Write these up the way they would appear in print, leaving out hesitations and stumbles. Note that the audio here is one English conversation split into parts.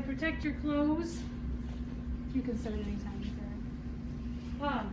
protect your clothes. You can start anytime you can.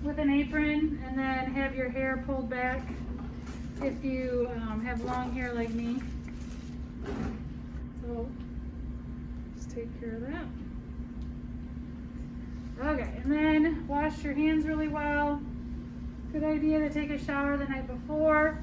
With an apron, and then have your hair pulled back if you have long hair like me. So just take care of that. Okay, and then wash your hands really well. Good idea to take a shower the night before.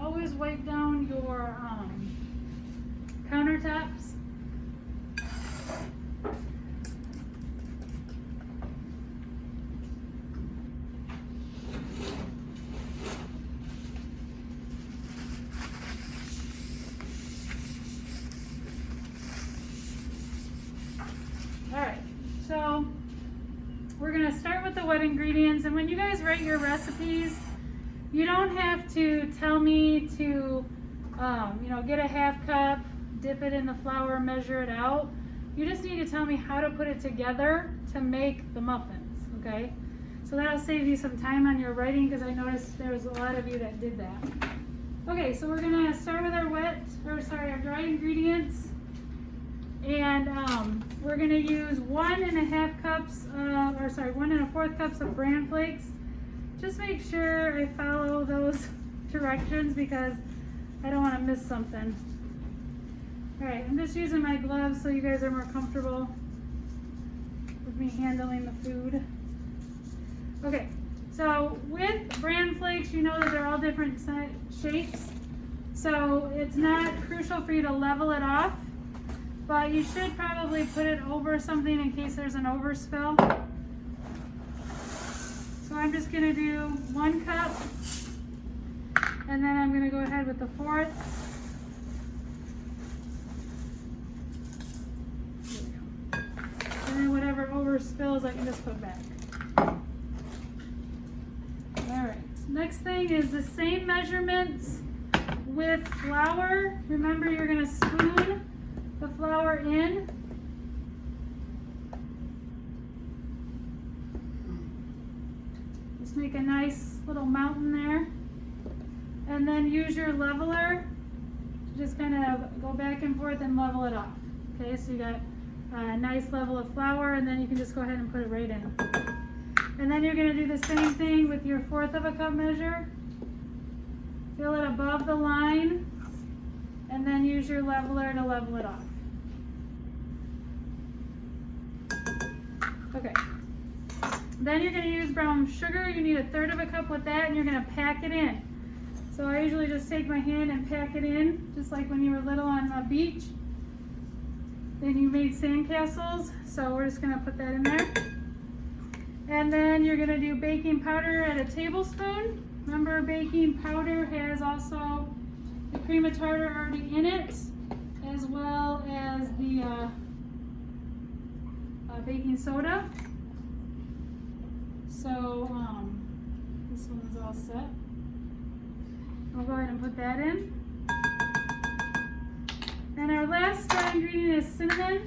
Always wipe down your countertops. Alright, so we're going to start with the wet ingredients, and when you guys write your recipes, you don't have to tell me to, get a half cup, dip it in the flour, measure it out. You just need to tell me how to put it together to make the muffins, okay? So that'll save you some time on your writing, because I noticed there was a lot of you that did that. Okay, so we're gonna start with our our dry ingredients. And we're gonna use 1 1/4 cups, 1 1/4 cups of bran flakes. Just make sure I follow those directions because I don't want to miss something. Alright, I'm just using my gloves so you guys are more comfortable with me handling the food. Okay, so with bran flakes, you know that they're all different shapes. So it's not crucial for you to level it off, but you should probably put it over something in case there's an overspill. So I'm just going to do 1 cup, and then I'm going to go ahead with the 4th. And then whatever overspills I can just put back. Alright, next thing is the same measurements with flour. Remember, you're going to spoon the flour in. Make a nice little mountain there, and then use your leveler to just kind of go back and forth and level it off. Okay, so you got a nice level of flour, and then you can just go ahead and put it right in. And then you're going to do the same thing with your 1/4 of a cup measure. Fill it above the line, and then use your leveler to level it off. Okay. Then you're going to use brown sugar. You need 1/3 of a cup with that, and you're going to pack it in. So I usually just take my hand and pack it in, just like when you were little on the beach and you made sandcastles. So we're just going to put that in there. And then you're going to do baking powder at a tablespoon. Remember, baking powder has also the cream of tartar already in it, as well as the baking soda. So this one's all set. I'll go ahead and put that in. And our last dry ingredient is cinnamon.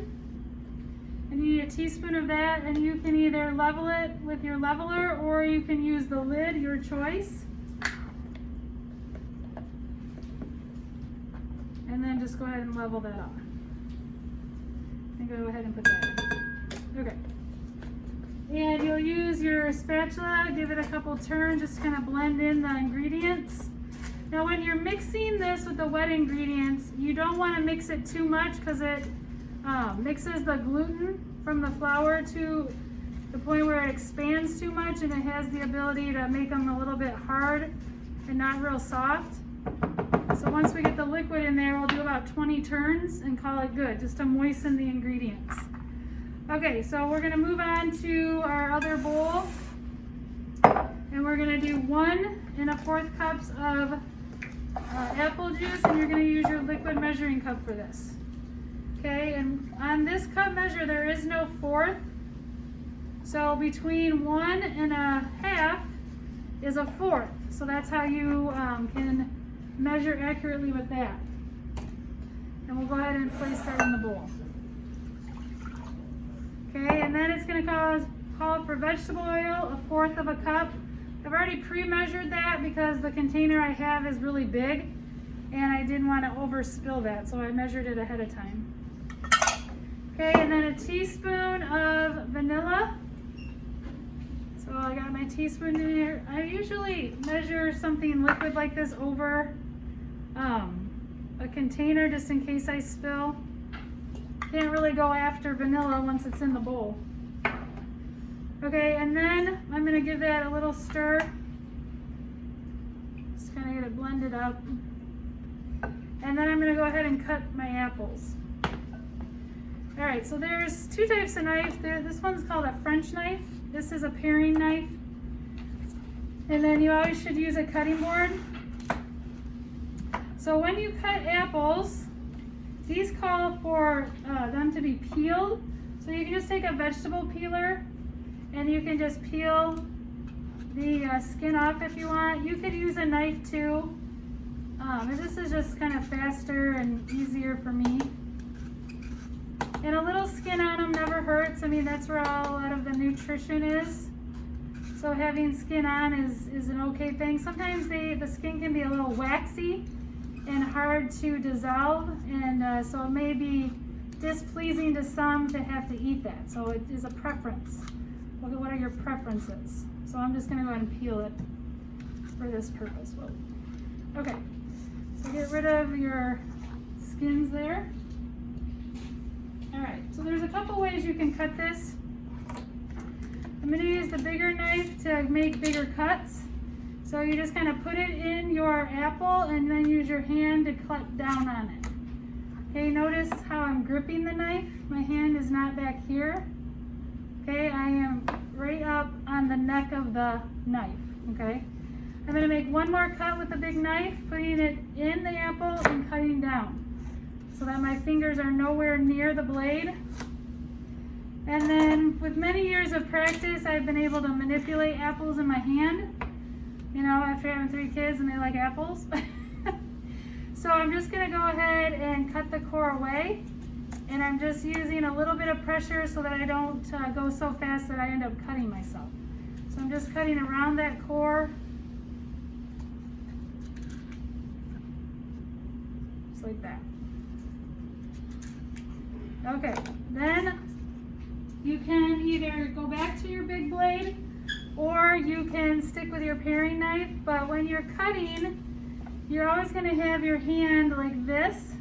And you need a teaspoon of that, and you can either level it with your leveler or you can use the lid, your choice. And then just go ahead and level that off. And go ahead and put that in. Okay. And you'll use your spatula, give it a couple turns, just kind of blend in the ingredients. Now when you're mixing this with the wet ingredients, you don't want to mix it too much because it mixes the gluten from the flour to the point where it expands too much, and it has the ability to make them a little bit hard and not real soft. So once we get the liquid in there, we'll do about 20 turns and call it good, just to moisten the ingredients. Okay, so we're going to move on to our other bowl, and we're going to do 1 1/4 cups of apple juice, and you're going to use your liquid measuring cup for this. Okay, and on this cup measure there is no 1/4, so between 1 1/2 is a fourth. So that's how you can measure accurately with that. And we'll go ahead and place that in the bowl. Okay, and then it's going to call for vegetable oil, a fourth of a cup. I've already pre-measured that because the container I have is really big and I didn't want to overspill that, so I measured it ahead of time. Okay, and then a teaspoon of vanilla. So I got my teaspoon in here. I usually measure something liquid like this over a container just in case I spill. Can't really go after vanilla once it's in the bowl. Okay, and then I'm going to give that a little stir. Just kind of get it blended up. And then I'm going to go ahead and cut my apples. All right, so there's two types of knife. This one's called a French knife. This is a paring knife. And then you always should use a cutting board. So when you cut apples, these call for them to be peeled. So you can just take a vegetable peeler and you can just peel the skin off if you want. You could use a knife too. This is just kind of faster and easier for me. And a little skin on them never hurts. I mean, that's where a lot of the nutrition is. So having skin on is an okay thing. Sometimes the skin can be a little waxy and hard to dissolve, and so it may be displeasing to some to have to eat that. So it is a preference. Look at what are your preferences. So I'm just going to go ahead and peel it for this purpose. Whoa. Okay, so get rid of your skins there. All right, so there's a couple ways you can cut this. I'm going to use the bigger knife to make bigger cuts. So you just kind of put it in your apple and then use your hand to cut down on it. Okay, notice how I'm gripping the knife. My hand is not back here. Okay, I am right up on the neck of the knife. Okay, I'm going to make one more cut with the big knife, putting it in the apple and cutting down so that my fingers are nowhere near the blade. And then with many years of practice, I've been able to manipulate apples in my hand. You know, after having 3 kids and they like apples. So I'm just going to go ahead and cut the core away. And I'm just using a little bit of pressure so that I don't go so fast that I end up cutting myself. So I'm just cutting around that core. Just like that. Okay, then you can either go back to your big blade or you can stick with your paring knife, but when you're cutting, you're always going to have your hand like this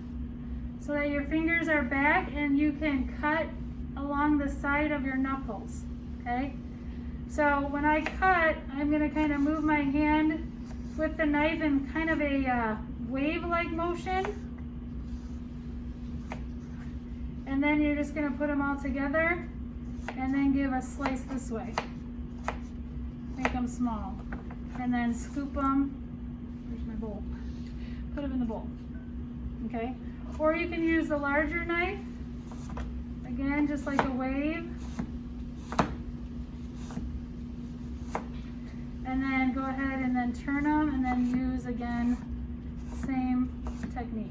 so that your fingers are back and you can cut along the side of your knuckles, okay? So when I cut, I'm going to kind of move my hand with the knife in kind of a wave-like motion. And then you're just going to put them all together and then give a slice this way. Make them small, and then scoop them. Where's my bowl? Put them in the bowl. Okay? Or you can use the larger knife. Again, just like a wave. And then go ahead and then turn them, and then use again same technique.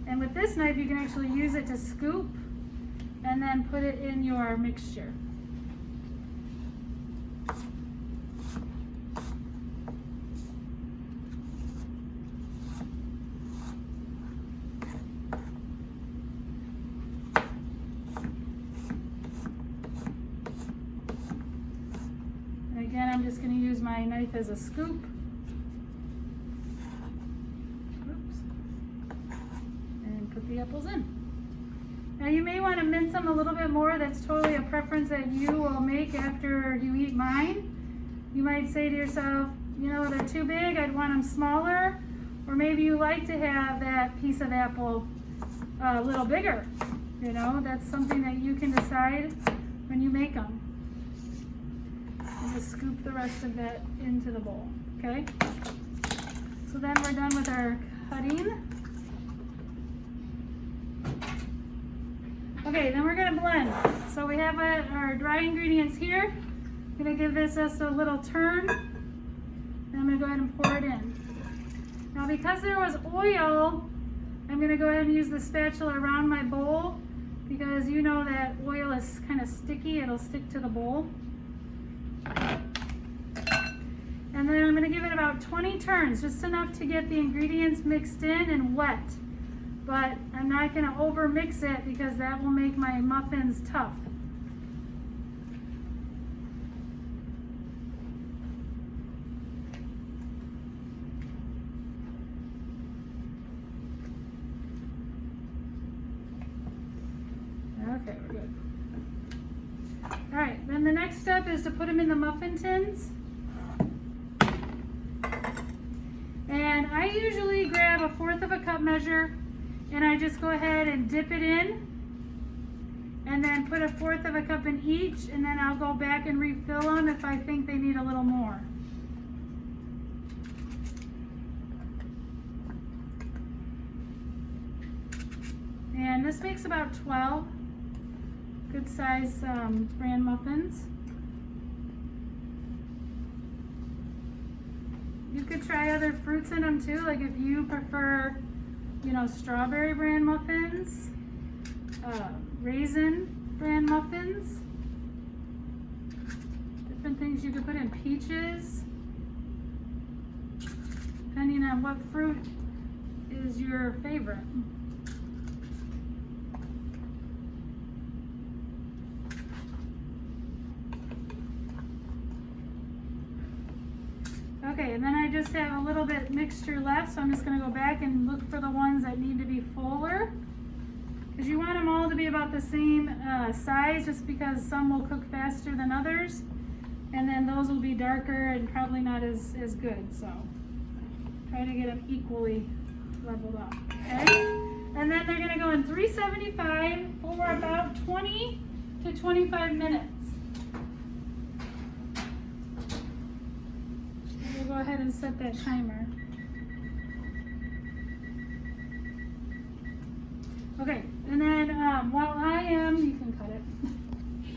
And with this knife, you can actually use it to scoop and then put it in your mixture. And again, I'm just going to use my knife as a scoop. Oops. And put the apples in. Now you may want to mince them a little bit more. That's totally a preference that you will make after you eat mine. You might say to yourself, you know, they're too big, I'd want them smaller. Or maybe you like to have that piece of apple a little bigger. You know, that's something that you can decide when you make them. And just scoop the rest of that into the bowl, okay? So then we're done with our cutting. Okay, Okay, then we're gonna blend. So we have our dry ingredients here. I'm gonna give this just a little turn. And I'm gonna go ahead and pour it in. Now because there was oil, I'm gonna go ahead and use the spatula around my bowl because you know that oil is kind of sticky, it'll stick to the bowl. And then I'm gonna give it about 20 turns, just enough to get the ingredients mixed in and wet. But I'm not gonna over mix it because that will make my muffins tough. Okay, we're good. All right, then the next step is to put them in the muffin tins. And I usually grab a 1/4 of a cup measure and I just go ahead and dip it in and then put a 1/4 of a cup in each, and then I'll go back and refill them if I think they need a little more. And this makes about 12 good size bran muffins. You could try other fruits in them too, like if you prefer, you know, strawberry bran muffins, raisin bran muffins, different things you could put in, peaches, depending on what fruit is your favorite. Okay, and then I just have a little bit mixture left, so I'm just going to go back and look for the ones that need to be fuller. Because you want them all to be about the same size, just because some will cook faster than others. And then those will be darker and probably not as good. So try to get them equally leveled up. Okay? And then they're going to go in 375 for about 20 to 25 minutes. We'll go ahead and set that timer. Okay, and then while I am, you can cut it.